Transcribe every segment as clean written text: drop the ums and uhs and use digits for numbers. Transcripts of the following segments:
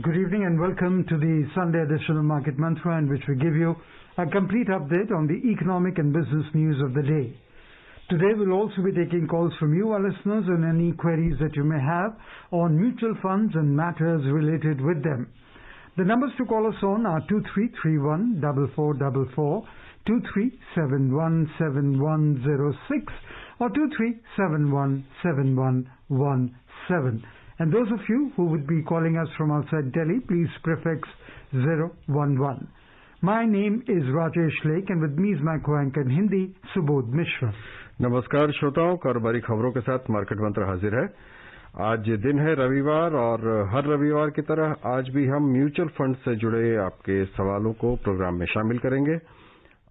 Good evening and welcome to the Sunday edition of Market Mantra, in which we give you a complete update on the economic and business news of the day. Today we'll also be taking calls from you, our listeners, on any queries that you may have on mutual funds and matters related with them. The numbers to call us on are 2331 4444, 2371 7106 or 2371 7117. And those of you who would be calling us from outside Delhi, please prefix 011. My name is Rajesh Lake and with me is my co-anchor in Hindi, Subodh Mishra. नमस्कार श्रोताओं, कारोबारी खबरों के साथ market मंत्र हाजिर है। आज दिन है रविवार और हर रविवार की तरह आज भी हम म्यूचुअल फंड से जुड़े आपके सवालों को प्रोग्राम में शामिल करेंगे।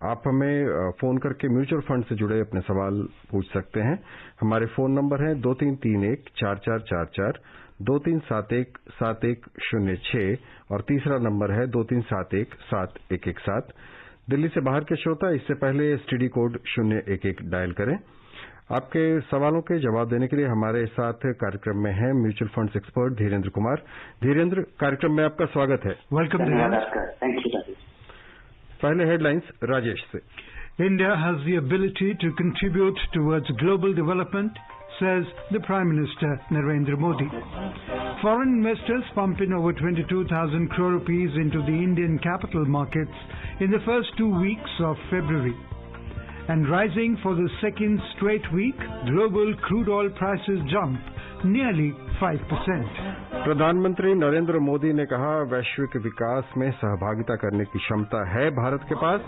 आप हमें फोन करके म्यूचुअल फंड से जुड़े अपने सवाल पूछ सकते हैं। हमारे फोन नंबर हैं 2331-4444, 2371-7106 और तीसरा नंबर है 2371-7117। दिल्ली से बाहर के श्रोता इससे पहले एसटीडी कोड 011 डायल करें। आपके सवालों के जवाब देने के लिए हमारे साथ कार्यक्रम में हैं mutual funds expert Dhirendra Kumar. Dhirendra, कार्यक्रम में आपका स्वागत है। वेलकम। पहले हेडलाइंस राजेश से। India has the ability to contribute towards global development, says the Prime Minister Narendra Modi. Foreign investors pump in over 22,000 crore rupees into the Indian capital markets in the first 2 weeks of February. And rising for the second straight week, global crude oil prices jump nearly 5%. प्रधानमंत्री नरेंद्र मोदी ने कहा, वैश्विक विकास में सहभागिता करने की क्षमता है भारत के पास।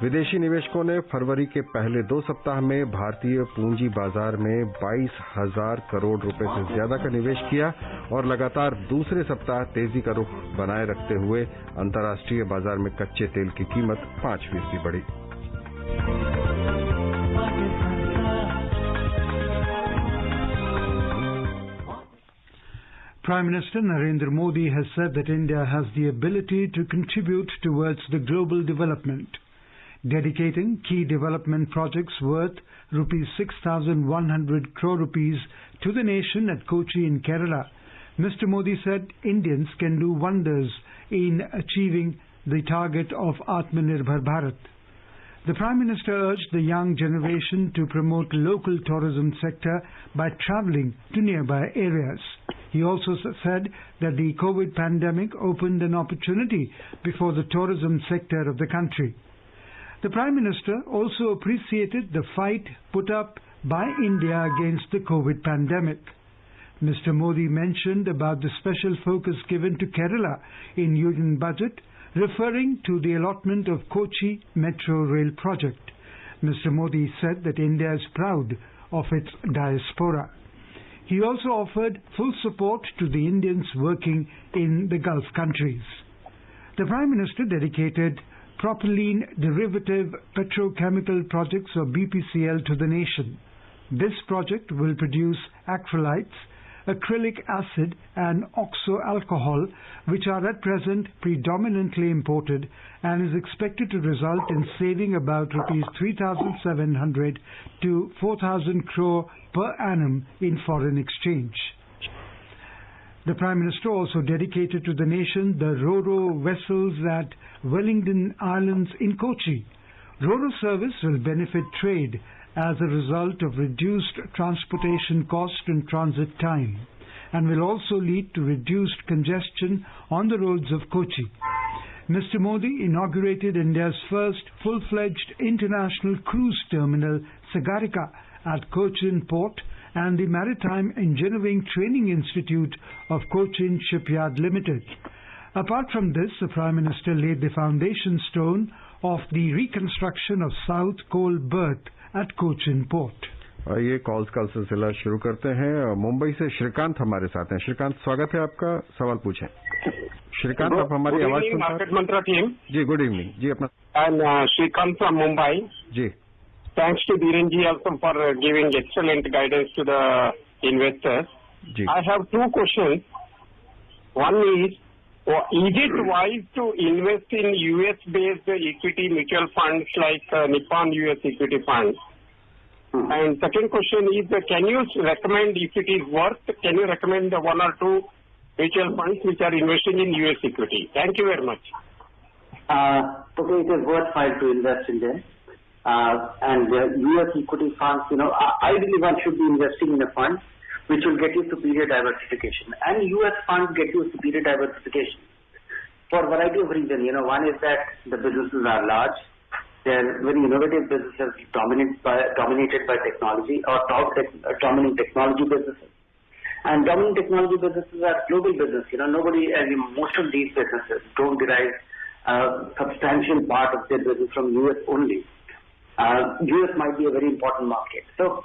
विदेशी निवेशकों ने फरवरी के पहले 2 सप्ताह में भारतीय पूंजी बाजार में 22,000 करोड़ रुपए से ज्यादा का निवेश किया और लगातार दूसरे सप्ताह तेजी का रुख बनाए रखते हुए अंतर्राष्ट्रीय बाजार में कच्चे तेल की कीमत 5% बढ़ी। Prime Minister Narendra Modi has said that India has the ability to contribute towards the global development, dedicating key development projects worth rupees 6,100 crore rupees to the nation at Kochi in Kerala. Mr. Modi said Indians can do wonders in achieving the target of Atmanirbhar Bharat. The Prime Minister urged the young generation to promote local tourism sector by travelling to nearby areas. He also said that the COVID pandemic opened an opportunity before the tourism sector of the country. The Prime Minister also appreciated the fight put up by India against the COVID pandemic. Mr. Modi mentioned about the special focus given to Kerala in Union Budget, referring to the allotment of Kochi Metro Rail project. Mr. Modi said that India is proud of its diaspora. He also offered full support to the Indians working in the Gulf countries. The Prime Minister dedicated propylene derivative petrochemical projects or BPCL to the nation. This project will produce acrylites, acrylic acid and oxo alcohol, which are at present predominantly imported, and is expected to result in saving about rupees 3,700 to 4,000 crore per annum in foreign exchange. The Prime Minister also dedicated to the nation the Ro-Ro vessels at Wellington Islands in Kochi. Ro-Ro service will benefit trade as a result of reduced transportation cost and transit time, and will also lead to reduced congestion on the roads of Kochi. Mr. Modi inaugurated India's first full-fledged international cruise terminal, Sagarika, at Cochin Port and the Maritime Engineering Training Institute of Cochin Shipyard Limited. Apart from this, the Prime Minister laid the foundation stone of the reconstruction of South Coal Berth at Cochin Port. ये calls का सिलसिला शुरू करते हैं। मुंबई से श्रीकांत हमारे साथ हैं। श्रीकांत, स्वागत है आपका, सवाल पूछें। श्रीकांत, आप हमारी आवाज सुन रहे हैं? Market mantra team ji, good evening ji. अपना Shrikant from Mumbai ji. Thanks to Dhiren ji also for giving excellent guidance to the investors. जी। I have 2 questions. One is it wise to invest in US-based equity mutual funds like Nippon US Equity Fund? And second question is, can you recommend, if it is worth, can you recommend 1 or 2 mutual funds which are investing in US equity. Thank you very much. Okay, it is worthwhile to invest in them. And US equity funds, ideally one should be investing in a fund which will get you superior diversification. And US funds get you superior diversification for a variety of reasons. One is that the businesses are large. They're very innovative businesses dominated by technology or dominant technology businesses. And dominant technology businesses are global business. Most of these businesses don't derive a substantial part of their business from US only. US might be a very important market. So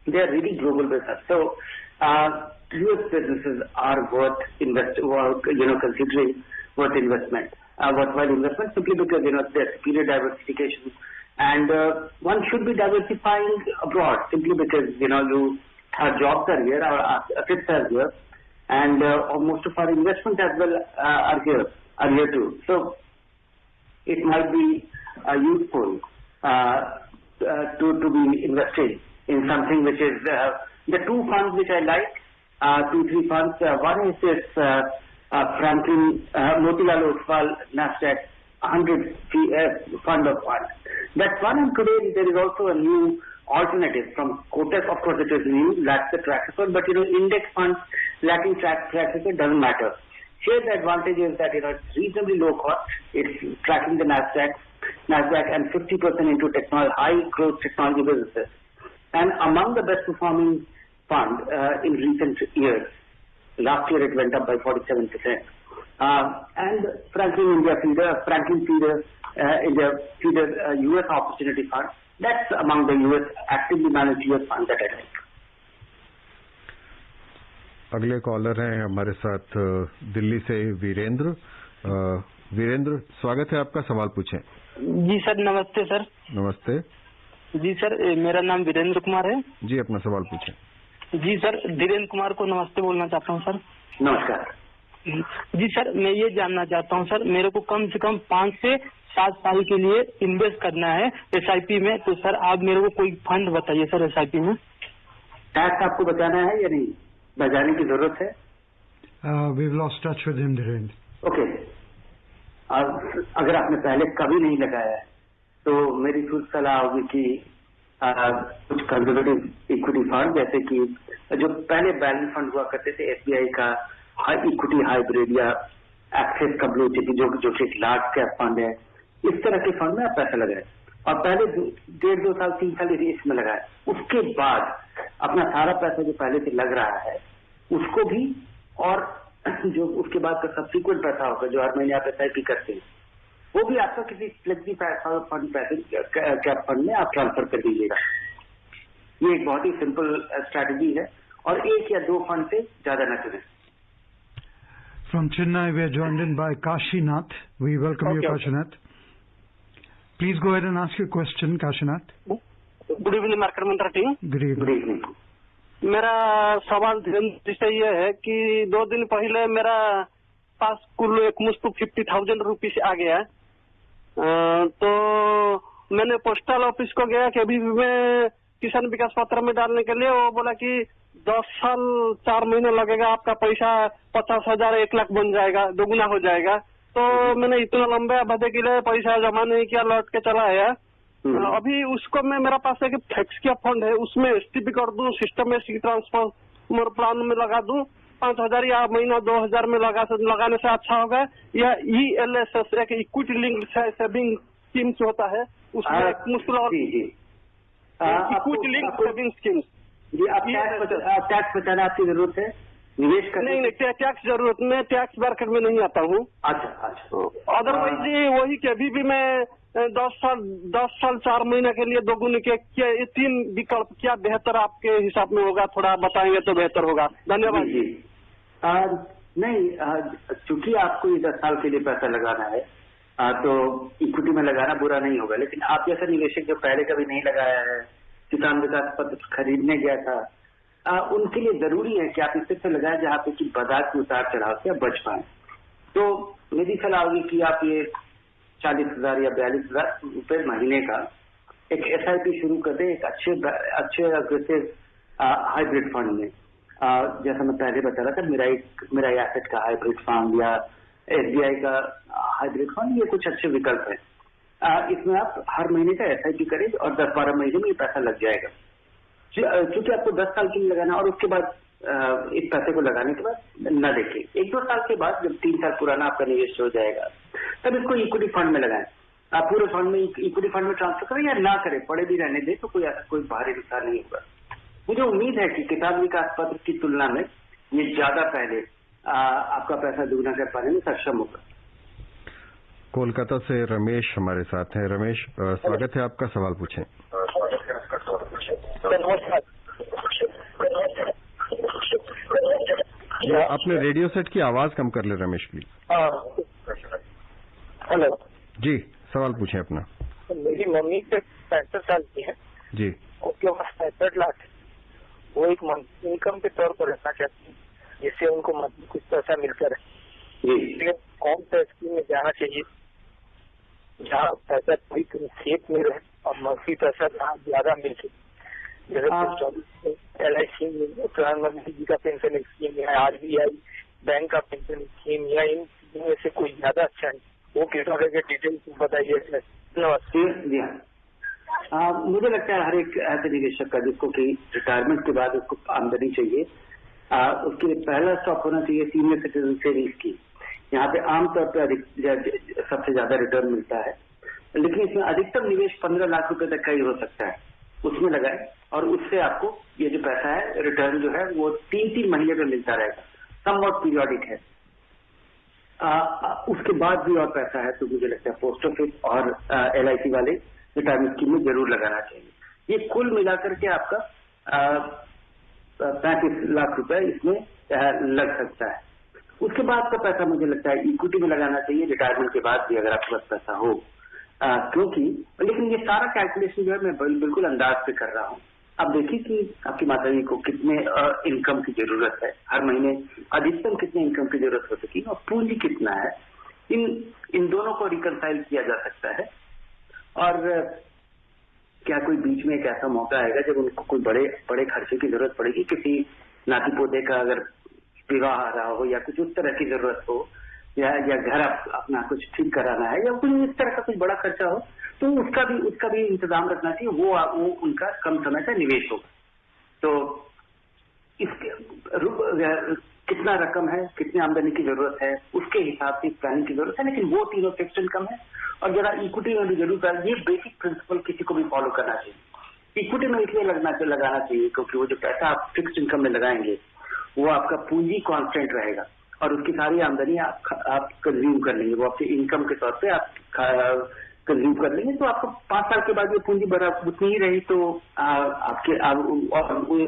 they are really global business. So US businesses are worth considering worthwhile investment simply because there's superior diversification, and one should be diversifying abroad simply because our jobs are here, our assets are here, and most of our investments as well are here too. So it might be useful to be investing in something which is the two funds which I like, 2-3 funds. One is this Franklin Motilal Oswal Nasdaq 100 fund of funds. That one, and today there is also a new alternative from Kotak. Of course, it is new, lacks the track record, but index funds lacking track record doesn't matter. Here the advantage is that it's reasonably low cost. It's tracking the Nasdaq and 50% into high growth technology businesses. And among the best performing fund in recent years. Last year it went up by 47%. And Franklin Feeder US Opportunity Fund. That's among the US actively managed US funds that I like. अगले collar हैं हमारे साथ दिल्ली से वीरेंद्र। वीरेंद्र, स्वागत है आपका, सवाल पूछें। जी सर, नमस्ते सर। नमस्ते जी सर, मेरा नाम वीरेंद्र कुमार है। जी, अपना सवाल पूछें। जी सर, धीरेन्द्र कुमार को नमस्ते बोलना चाहता हूँ सर। नमस्कार। जी सर, मैं ये जानना चाहता हूँ सर, मेरे को कम से कम 5 से 7 साल के लिए इन्वेस्ट करना है SIP में, तो सर आप मेरे को कोई फंड बताइए सर SIP में। टैक्स आपको बचाना है या नहीं, बचाने की जरूरत है? We've lost touch with him, Dhirendra. Okay, अगर आपने पहले कभी नहीं लगाया है तो मेरी कुछ सलाह होगी कि कुछ कंजर्वेटिव इक्विटी फंड, जैसे कि जो पहले बैलेंस फंड हुआ करते थे SBI का हाई इक्विटी हाइब्रिड या एक्सेस का ब्लू चिप, जो कि लार्ज कैप फंड है, इस तरह के फंड में आप पैसा लगाए और पहले 1.5-2 साल 3 साल इसमें लगाए। उसके बाद अपना सारा पैसा जो पहले से लग रहा है उसको भी, और जो उसके बाद का सब्सिक्वेंट पैसा होगा जो हर महीने आप SIP करते हैं, वो भी आपका किसी फ्लेक्सी फंड कैप फंड में आप ट्रांसफर कर दीजिएगा। ये एक बहुत ही सिंपल स्ट्रैटेजी है और 1 या 2 फंड से ज्यादा न चुनें। From Chennai, we are joined in by Kashinath. We welcome you, Kashinath. Please go ahead and ask your question, Kashinath. Good evening market mantra team. Good evening. मेरा सवाल धीरेन्द्र से ये है कि 2 दिन पहले मेरा पास कुल एक मुश्त 50,000 रुपीज आ गया। तो मैंने पोस्टल ऑफिस को गया कि अभी मैं किसान विकास पत्र में डालने के लिए, वो बोला कि 10 साल 4 महीने लगेगा, आपका पैसा 50,000 1 लाख बन जाएगा, दोगुना हो जाएगा। तो मैंने इतना लंबे अवधि के लिए पैसा जमा नहीं किया, लौट के चला आया। अभी उसको मेरा पास एक फिक्स किया फंड है, उसमें STP कर दूं, सिस्टमेटिक ट्रांसफर प्लान में लगा दूं, 5,000 या महीना 2,000 में लगाने से अच्छा होगा, या ELSS एक इक्विटी लिंक सेविंग स्कीम होता है, उसमें इक्विटी लिंक सेविंग स्कीम। जी, टैक्स बचाना आपकी जरूरत है, निवेश करने? नहीं, टैक्स जरूरत में, टैक्स मार्केट में नहीं आता हूँ। अच्छा। अदरवाइज वही कि अभी भी मैं 10 साल 4 महीने के लिए दोगुने के 3 विकल्प क्या बेहतर आपके हिसाब में होगा, थोड़ा बताएंगे तो बेहतर होगा। धन्यवाद जी। नहीं, चूंकि आपको ये 10 साल के लिए पैसा लगाना है तो इक्विटी में लगाना बुरा नहीं होगा, लेकिन आप जैसा निवेशक जो पहले कभी नहीं लगाया है, किसान विकास पत्र खरीदने गया था, उनके लिए जरूरी है कि आप इस तरह से लगाएं जहाँ पे कि बाजार के उतार चढ़ाव से बच पाए। तो मेरी सलाह होगी कि आप ये 40,000 या 42,000 रुपये महीने का एक SIP शुरू कर दें, एक अच्छे अग्रेसिव हाइब्रिड फंड में। जैसा मैं पहले बता रहा था, मेरा एसेट का हाइब्रिड फंड या SBI का हाइब्रिड फंड, ये कुछ अच्छे विकल्प है। इसमें आप हर महीने का SIP करें और 10-12 महीने में ये पैसा लग जाएगा। क्योंकि आपको 10 साल के लिए लगाना, और उसके बाद इस पैसे को लगाने के बाद न देखें, 1-2 साल के बाद जब 3 साल पुराना आपका निवेश हो जाएगा, तब इसको इक्विटी फंड में लगाएं। आप पूरे फंड में, इक्विटी फंड में ट्रांसफर करें या ना करें, पड़े भी रहने दें, तो कोई भारी नुकसान नहीं होगा। मुझे उम्मीद है कि किसान विकास पत्र की तुलना में ये ज्यादा पहले आपका पैसा दुगना कर पाने में सक्षम होगा। कोलकाता से रमेश हमारे साथ हैं। रमेश, स्वागत है आपका, सवाल पूछें। अपने रेडियो सेट की आवाज कम कर ले रमेश प्लीज। हेलो जी, सवाल पूछें अपना। मेरी मम्मी के 65 साल की है जी, उसके पास 65 लाख है। वो एक मंथली इनकम के तौर पर रखना चाहती है, जिससे उनको मंथली कुछ पैसा मिलता रहे। लेकिन कौन सा स्कीम में जाना चाहिए जहाँ पैसा थोड़ी सेफ में रहे और मंथली पैसा जहाँ ज्यादा मिल सके? जैसे LIC में प्रधानमंत्री जी का पेंशन स्कीम है, RBI बैंक का पेंशन स्कीम, या इन में से कोई ज्यादा अच्छा है? वो किस तरह के डिटेल्स बताइए। जी हाँ, मुझे लगता है हर एक ऐसे निवेशक का जिसको कि रिटायरमेंट के बाद उसको आमदनी चाहिए, उसके लिए पहला स्टॉप होना चाहिए सीनियर सिटीजन सेविंग स्कीम। यहाँ पे आमतौर पर सबसे ज्यादा रिटर्न मिलता है, लेकिन इसमें अधिकतम निवेश 15 लाख रुपए तक का ही हो सकता है। उसमें लगाए और उससे आपको ये जो पैसा है, रिटर्न जो है वो 3-3 महीने में मिलता रहेगा, समवॉट पीरियोडिक है। उसके बाद भी और पैसा है तो मुझे लगता है पोस्ट ऑफिस और LIC वाले रिटायरमेंट स्कीम में जरूर लगाना चाहिए। ये कुल मिलाकर के आपका 35 लाख रुपए इसमें लग सकता है। उसके बाद का पैसा मुझे लगता है इक्विटी में लगाना चाहिए, रिटायरमेंट के बाद भी अगर आपके पास पैसा हो, क्योंकि लेकिन ये सारा कैलकुलेशन जो है मैं बिल्कुल अंदाज से कर रहा हूँ। अब देखिए कि आपकी माता जी को कितने इनकम की जरूरत है, हर महीने अधिकतम कितने इनकम की जरूरत हो सकी और पूंजी कितना है, इन दोनों को रिकंसाइल किया जा सकता है। और क्या कोई बीच में एक ऐसा मौका आएगा जब उनको कोई बड़े खर्चे की जरूरत पड़ेगी, किसी नाती पोते का अगर विवाह आ रहा हो या कुछ उस तरह की जरूरत हो, या घर अपना कुछ ठीक कराना है या कुछ इस तरह का कुछ बड़ा खर्चा हो, तो उसका भी इंतजाम रखना चाहिए। वो उनका कम समय का निवेश होगा। तो इसके कितना रकम है, कितनी आमदनी की जरूरत है, उसके हिसाब से प्लानिंग की जरूरत है, लेकिन वो तीनों फिक्स्ड इनकम है और जरा इक्विटी में भी जरूर ये बेसिक प्रिंसिपल किसी को भी फॉलो करना चाहिए। इक्विटी में इसलिए लगाना चाहिए क्योंकि वो जो पैसा आप फिक्स्ड इनकम में लगाएंगे वो आपका पूंजी कांस्टेंट रहेगा और उसकी सारी आमदनी आप कंज्यूम कर लेंगे, वो आपके इनकम के तौर पे आप कंज्यूम कर लेंगे। तो आपको 5 साल के बाद ये पूंजी उतनी ही रही तो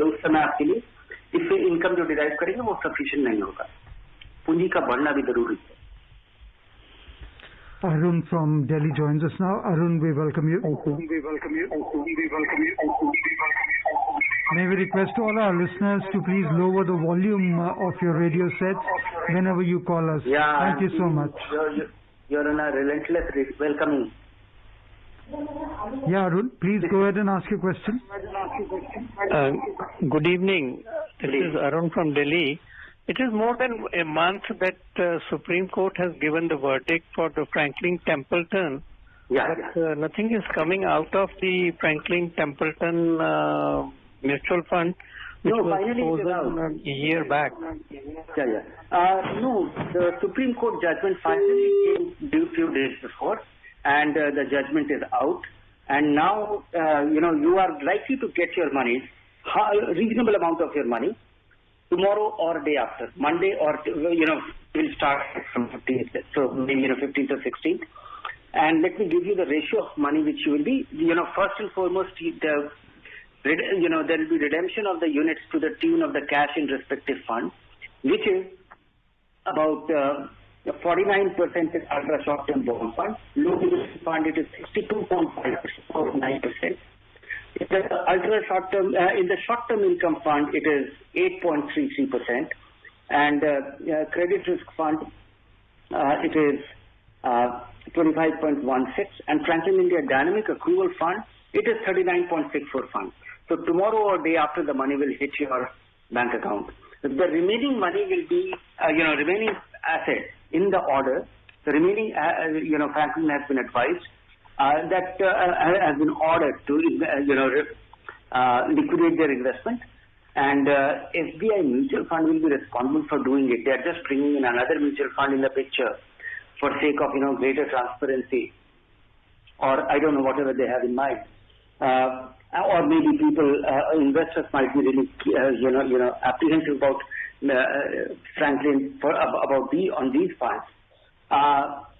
उस समय आपके लिए इससे इनकम जो डिराइव करेंगे वो सफिशिएंट नहीं होगा। पूंजी का बढ़ना भी जरूरी है। Arun from Delhi joins us now. Arun, we welcome you. May we request all our listeners to please lower the volume of your radio sets whenever you call us. Yeah, thank you so much. You're on a relentless welcoming. Yeah, Arun, please go ahead and ask your question. Good evening. This is Arun from Delhi. It is more than a month that Supreme Court has given the verdict for the Franklin Templeton. But nothing is coming out of the Franklin Templeton mutual fund, which was chosen a year back. No, the Supreme Court judgment finally came due few days before, and the judgment is out. And now, you are likely to get your money, a reasonable amount of your money, tomorrow or day after, Monday, or we'll start from 15th, so maybe 15th or 16th. And let me give you the ratio of money which you will be, first and foremost, there will be redemption of the units to the tune of the cash in respective fund, which is about 49% is ultra short-term bond fund. Low dividend fund, it is 62.5%. In the ultra short-term, in the short-term income fund, it is 8.33%, and credit risk fund, it is 25.16%, and Franklin India Dynamic Accrual Fund, it is 39.64 fund. So tomorrow or day after, the money will hit your bank account. The remaining money will be, remaining asset in the order. The remaining, Franklin has been advised that has been ordered to, liquidate their investment. And SBI Mutual Fund will be responsible for doing it. They are just bringing in another mutual fund in the picture for sake of, greater transparency. Or I don't know, whatever they have in mind. Or maybe investors might be really, apprehensive about Franklin on these funds.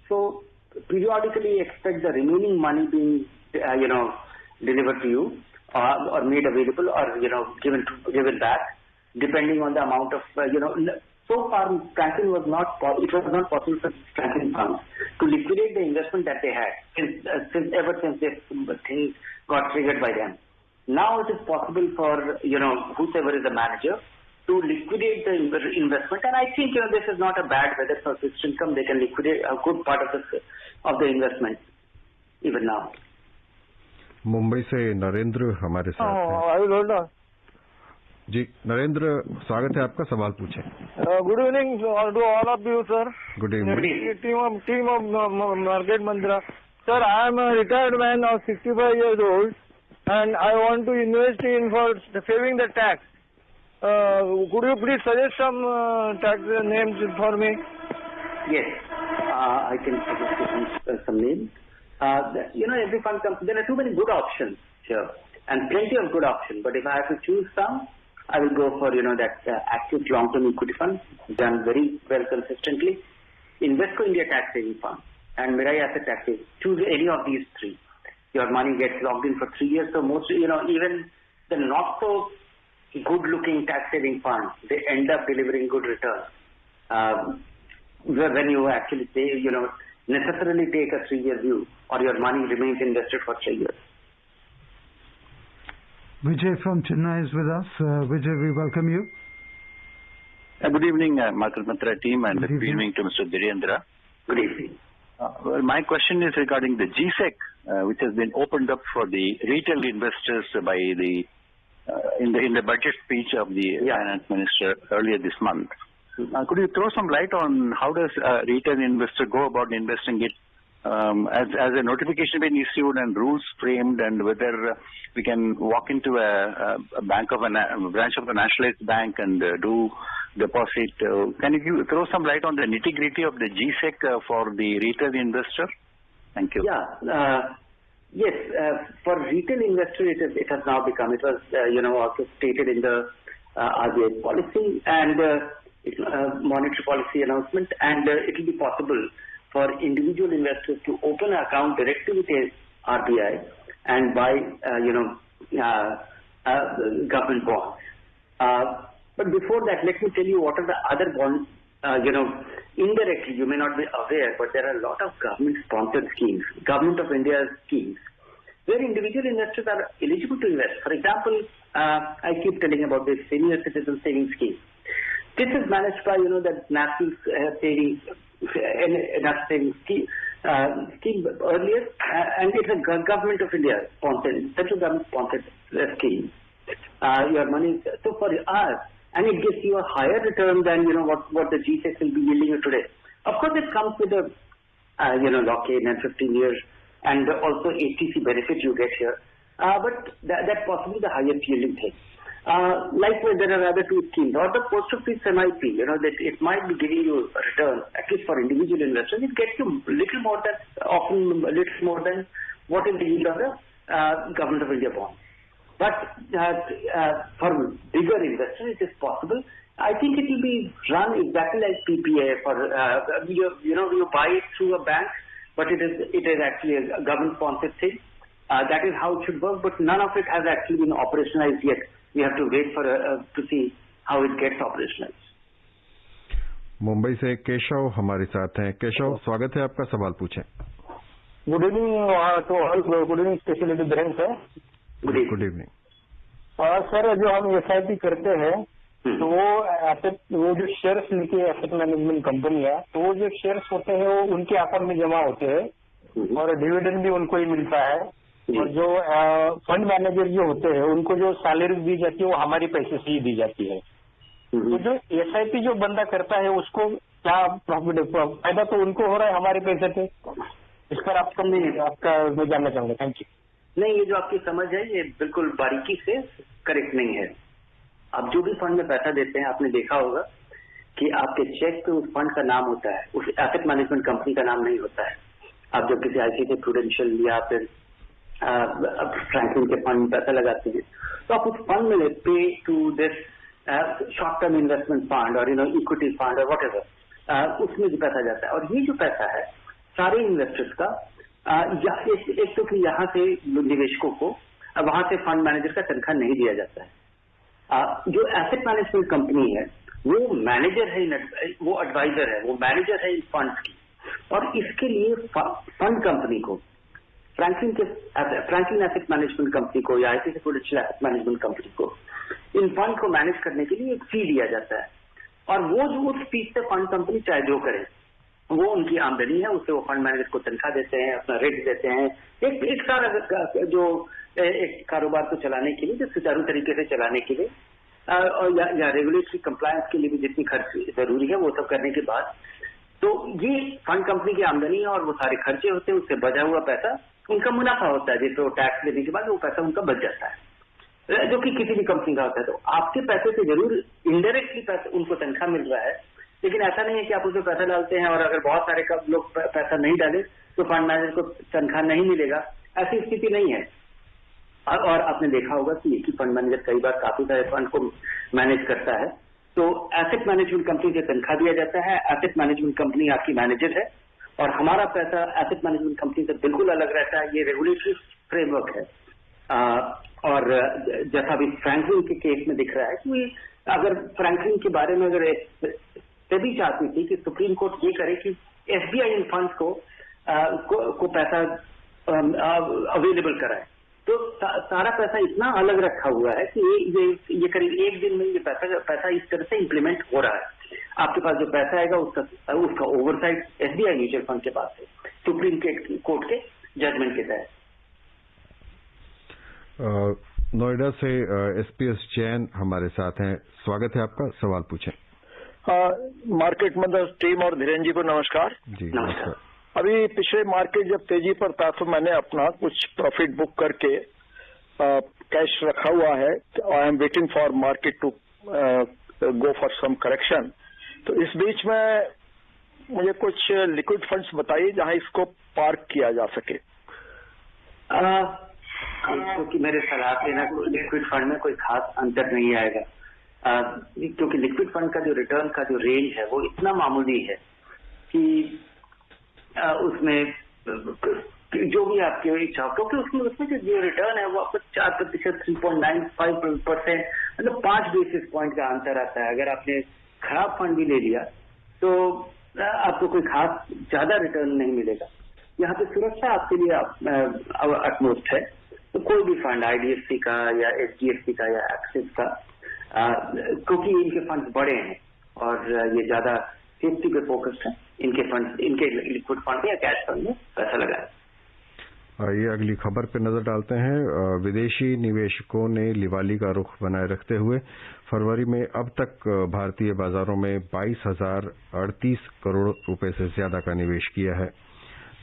So periodically expect the remaining money being, delivered to you, or made available, or given back, depending on the amount of, So far, Franklin it was not possible for Franklin funds to liquidate the investment that they had ever since this thing got triggered by them. Now it is possible for whoever is the manager to liquidate the investment, and I think this is not a bad weather for fixed income. They can liquidate a good part of the investment even now. Mumbai से नरेंद्र हमारे साथ हैं। जी नरेंद्र, स्वागत है आपका, सवाल पूछें। Good evening to all of you sir. Good evening. Team of market mantra sir, I am a retired man of 65 years old and I want to invest in for saving the tax. Could you please suggest some tax names for me? Yes, I can suggest some names. Every fund company, there are too many good options here and plenty of good options. But if I have to choose some, I will go for, that Axis long-term equity fund, done very well consistently. Invesco India Tax Saving Fund and Mirae Asset Tax Saving. Choose any of these three. Your money gets logged in for 3 years. So most, even the not so good-looking tax saving funds, they end up delivering good returns. When you actually say, necessarily take a 3-year view, or your money remains invested for 3 years. Vijay from Chennai is with us. Vijay, we welcome you. Good evening, Market Mantra team, and good evening to Mr. Dhirendra. Good evening. Well, my question is regarding the GSEC, which has been opened up for the retail investors by the in the budget speech of the finance minister earlier this month. Could you throw some light on how does a retail investor go about investing it? As a notification been issued and rules framed, and whether we can walk into a branch of a nationalized bank and do deposit. Can you throw some light on the nitty-gritty of the GSEC for the retail investor? Thank you. Yeah. Yes, for retail investor, it has now become, it was, also stated in the RBI policy and monetary policy announcement, and it will be possible for individual investors to open an account directly with the RBI and buy, government bonds. But before that, let me tell you what are the other bonds. Indirectly, you may not be aware, but there are a lot of government-sponsored schemes, Government of India schemes, where individual investors are eligible to invest. For example, I keep telling about this senior citizen savings scheme. This is managed by, the National Savings scheme earlier, and it's a Government of India sponsored, central government sponsored scheme. Your money, so for us, and it gives you a higher return than what the GSEC will be yielding you today. Of course, it comes with a lock-in and 15 years, and also ATC benefit you get here. But that's possibly the highest yielding thing. Likewise, there are other two schemes, or the post office MIP. That it might be giving you a return, at least for individual investors. It gets you little more than what is the yield of the Government of India bond. But for bigger investors, it is possible. I think it will be run exactly like PPA. For you buy it through a bank, but it is actually a government-sponsored thing. That is how it should work. But none of it has actually been operationalized yet. We have to wait for to see how it gets operationalized. Mumbai से केशव हमारे साथ हैं। केशव, स्वागत है आपका, सवाल पूछें। Good evening to all, good evening specially to Dhirendra sir. Good evening. Sir, जो हम SIP करते हैं तो वो जो शेयर्स लेके एसेट मैनेजमेंट कंपनी है, तो वो जो शेयर्स होते हैं वो उनके अकाउंट में जमा होते हैं और डिविडेंड भी उनको ही मिलता है, और जो फंड मैनेजर जो होते हैं उनको जो सैलरी दी जाती है वो हमारे पैसे से ही दी जाती है। तो जो SIP जो बंदा करता है उसको क्या प्रॉफिट फायदा तो उनको हो रहा है हमारे पैसे पे, इस पर आपका मैं जानना चाहूंगा। Thank you. नहीं, ये जो आपकी समझ है ये बिल्कुल बारीकी से करेक्ट नहीं है। आप जो भी फंड में पैसा देते हैं, आपने देखा होगा कि आपके चेक पे उस फंड का नाम होता है, उस एसेट मैनेजमेंट कंपनी का नाम नहीं होता है। आप जब किसी ICICI प्रूडेंशियल या फिर फ्रैंकलिन के फंड में पैसा लगाते हैं तो आप उस फंड में पे to this short term investment fund और इक्विटी फंड और वट एवर, उसमें जो पैसा जाता है। और ये जो पैसा है सारे इन्वेस्टर्स का, एक तो कि यहाँ से निवेशकों को वहां से फंड मैनेजर का तनख्वाह नहीं दिया जाता है। जो एसेट मैनेजमेंट कंपनी है वो मैनेजर है, वो एडवाइजर है, वो मैनेजर है इन फंड्स की। और इसके लिए फंड कंपनी को, फ्रैंकलिन एसेट मैनेजमेंट कंपनी को या ICICI prudential asset management company को इन फंड को मैनेज करने के लिए एक फी दिया जाता है। और वो जो उस फी से फंड कंपनी चाहे जो करे, वो उनकी आमदनी है, उससे वो फंड मैनेजर को तनख्वाह देते हैं, अपना रेट देते हैं, एक सारा जो एक कारोबार को चलाने के लिए, जो सुचारू तरीके से चलाने के लिए या रेगुलेटरी कंप्लायंस के लिए भी जितनी खर्च जरूरी है वो सब करने के बाद, तो ये फंड कंपनी की आमदनी है और वो सारे खर्चे होते हैं, उससे बचा हुआ पैसा उनका मुनाफा होता है, जिससे वो टैक्स देने के बाद वो पैसा उनका बच जाता है, जो कि किसी भी कंपनी का होता है। तो आपके पैसे से जरूर इनडायरेक्टली पैसे उनको तनख्वाह मिल रहा है, लेकिन ऐसा नहीं है कि आप उसमें पैसा डालते हैं और अगर बहुत सारे लोग पैसा नहीं डाले तो फंड मैनेजर को तनख्वाह नहीं मिलेगा, ऐसी स्थिति नहीं है। और आपने देखा होगा कि एक ही फंड मैनेजर कई बार काफी सारे फंड को मैनेज करता है, तो एसेट मैनेजमेंट कंपनी से तनख्वाह दिया जाता है। एसेट मैनेजमेंट कंपनी आपकी मैनेजर है और हमारा पैसा एसेट मैनेजमेंट कंपनी से बिल्कुल अलग रहता है। ये रेगुलेटरी फ्रेमवर्क है। और जैसा अभी फ्रैंकलिन के केस में दिख रहा है कि अगर फ्रैंकलिन के बारे में अगर सेबी चाहती थी कि सुप्रीम कोर्ट ये करे कि SBI इन फंड्स को पैसा अवेलेबल कराए, तो सारा पैसा इतना अलग रखा हुआ है कि ये करीब एक दिन में ये पैसा इस तरह से इम्प्लीमेंट हो रहा है। आपके पास जो पैसा आएगा उसका ओवरसाइट SBI म्यूचुअल फंड के पास है, सुप्रीम कोर्ट के जजमेंट के तहत। नोएडा से SPS जैन हमारे साथ हैं, स्वागत है आपका, सवाल पूछें। मार्केट मंदर टीम और धीरेन जी को नमस्कार। जी नमस्कार। अभी पिछले मार्केट जब तेजी पर था तो मैंने अपना कुछ प्रॉफिट बुक करके कैश रखा हुआ है। I am waiting for market to go for some correction. तो इस बीच में मुझे कुछ लिक्विड फंड्स बताइए जहां इसको पार्क किया जा सके। क्योंकि मेरे सलाह से ना लिक्विड फंड में कोई खास अंतर नहीं आएगा, क्योंकि लिक्विड फंड का जो रिटर्न का जो रेंज है वो इतना मामूली है कि उसमें जो भी आपकी इच्छा, क्योंकि उसमें जो रिटर्न है वो आपको 4%, 3.95%, मतलब 5 बेसिस पॉइंट का अंतर आता है। अगर आपने खराब फंड भी ले लिया तो आपको कोई खास ज्यादा रिटर्न नहीं मिलेगा। यहाँ पे सुरक्षा आपके लिए अटमोस्ट है। तो कोई भी फंड IDFC का या HDFC का या एक्सिस का, क्योंकि इनके फंड्स बड़े हैं और ये ज्यादा सेफ्टी पे फोकस्ड है, इनके लिक्विड फंड या कैश फंड में पैसा लगाए। ये अगली खबर पे नजर डालते हैं। विदेशी निवेशकों ने लिवाली का रुख बनाए रखते हुए फरवरी में अब तक भारतीय बाजारों में 22,038 करोड़ रुपए से ज्यादा का निवेश किया है।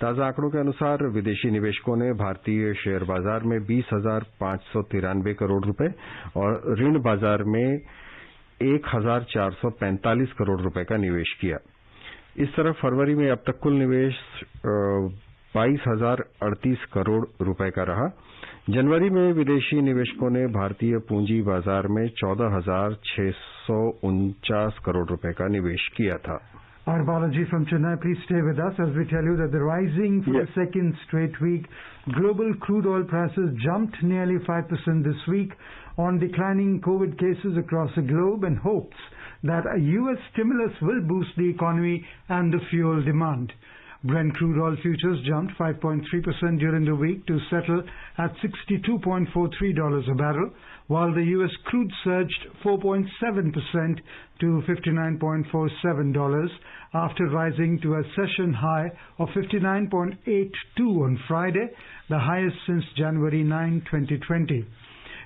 ताजा आंकड़ों के अनुसार विदेशी निवेशकों ने भारतीय शेयर बाजार में 20,593 करोड़ रुपए और ऋण बाजार में 1,445 करोड़ रुपए का निवेश किया। इस तरह फरवरी में अब तक कुल निवेश 22,038 करोड़ रुपए का रहा। जनवरी में विदेशी निवेशकों ने भारतीय पूंजी बाजार में 14,649 करोड़ रुपए का निवेश किया था। Our Balaji from Chennai, please stay with us as we tell you that the rising for the second straight week. Global crude oil prices jumped nearly 5% this week on declining COVID cases across the globe and hopes that a US stimulus will boost the economy and the fuel demand. Brent crude oil futures jumped 5.3% during the week to settle at $62.43 a barrel, while the US crude surged 4.7% to $59.47 after rising to a session high of $59.82 on Friday, the highest since January 9, 2020.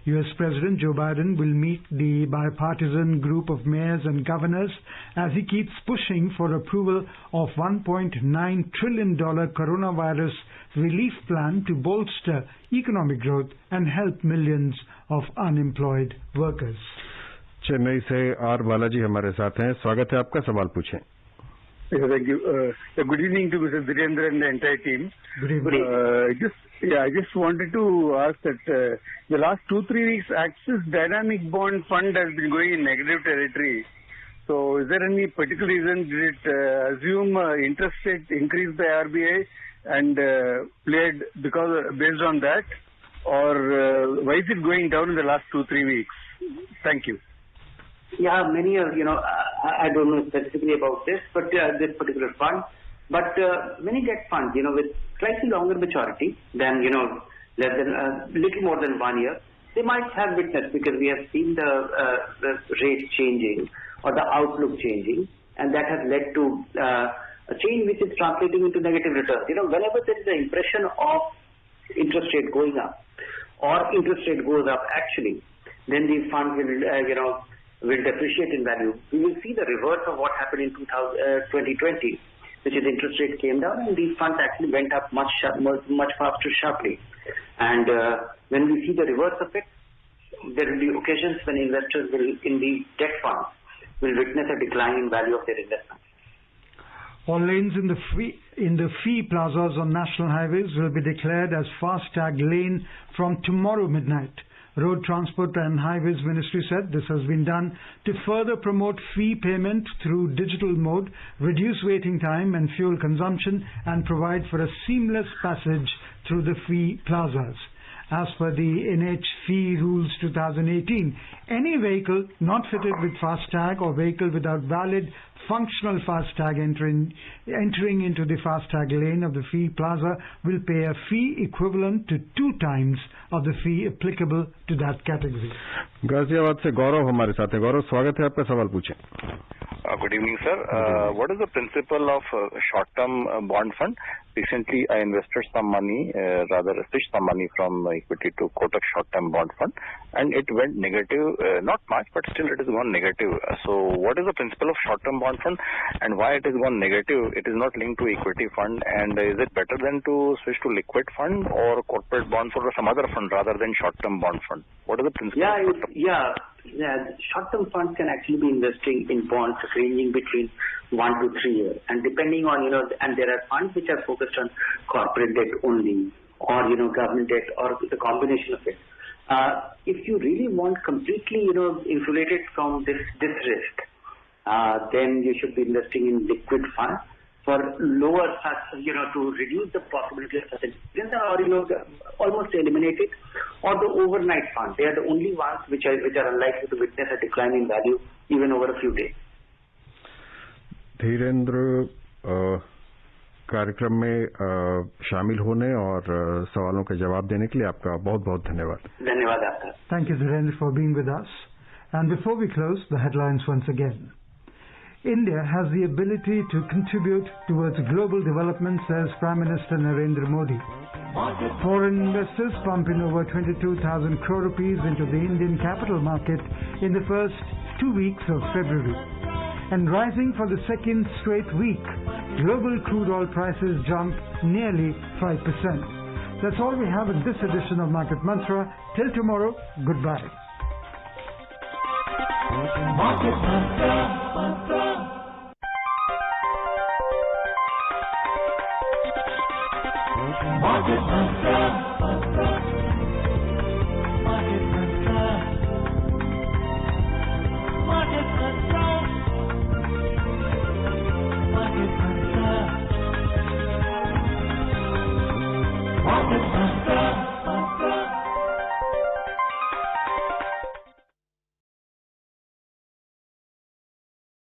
US President Joe Biden will meet the bipartisan group of mayors and governors as he keeps pushing for approval of $1.9 trillion coronavirus relief plan to bolster economic growth and help millions of unemployed workers. Chennai से are Balaji हमारे साथ हैं। स्वागत है आपका, सवाल पूछें। Thank you. Good evening to Mr. Dhirendra and the entire team. Good evening. I just wanted to ask that the last 2-3 weeks, Axis Dynamic Bond Fund has been going in negative territory. So, is there any particular reason? Did it assume interest rate increase by RBI and played based on that, or why is it going down in the last 2-3 weeks? Thank you. Yeah, many of, I don't know specifically about this, but this particular fund, but many debt funds, with slightly longer maturity than, less than, little more than 1 year, they might have witnessed, because we have seen the rate changing or the outlook changing, and that has led to a change which is translating into negative returns. Whenever there is an impression of interest rate going up or interest rate goes up actually, then these funds will depreciate in value. We will see the reverse of what happened in 2020, which is interest rate came down and these funds actually went up much faster, sharply. And when we see the reverse effect, there will be occasions when investors will, in these debt funds, will witness a decline in value of their investments. All lanes in the fee plazas on national highways will be declared as FASTag lane from tomorrow midnight. Road Transport and Highways Ministry said this has been done to further promote fee payment through digital mode, reduce waiting time and fuel consumption, and provide for a seamless passage through the fee plazas. As per the NH Fee Rules 2018, any vehicle not fitted with FASTag or vehicle without valid functional FASTag entering into the FASTag lane of the fee plaza will pay a fee equivalent to 2 times of the fee applicable to that category. Ghaziabad से गौरव हमारे साथ हैं। गौरव, स्वागत है आपका, सवाल पूछें। Good evening, sir. What is the principle of short-term bond fund? Recently, I invested some money, switched some money from equity to Kotak short-term bond fund, and it went negative, not much, but still it has gone negative. So, what is the principle of short-term bond fund, and why it has gone negative? It is not linked to equity fund, and is it better than to switch to liquid fund or corporate bond fund or some other fund rather than short-term bond fund? What is the principle? Yeah, short-term funds can actually be investing in bonds ranging between 1 to 3 years, and depending on and there are funds which are focused on corporate debt only, or government debt, or the combination of it. If you really want completely insulated from this risk, then you should be investing in liquid funds for lower to reduce the possibility of such incidents, or almost eliminate it, or the overnight funds. They are the only ones which are unlikely to witness a decline in value even over a few days. Dhirendra, कार्यक्रम में शामिल होने और सवालों के जवाब देने के लिए आपका बहुत बहुत धन्यवाद। धन्यवाद आपका। Thank you, Dhirendra, for being with us. And before we close, the headlines once again. India has the ability to contribute towards global development, says Prime Minister Narendra Modi. Foreign investors pump in over 22,000 crore rupees into the Indian capital market in the first 2 weeks of February. And rising for the second straight week, global crude oil prices jump nearly 5%. That's all we have in this edition of Market Mantra. Till tomorrow, goodbye. Market Mantra.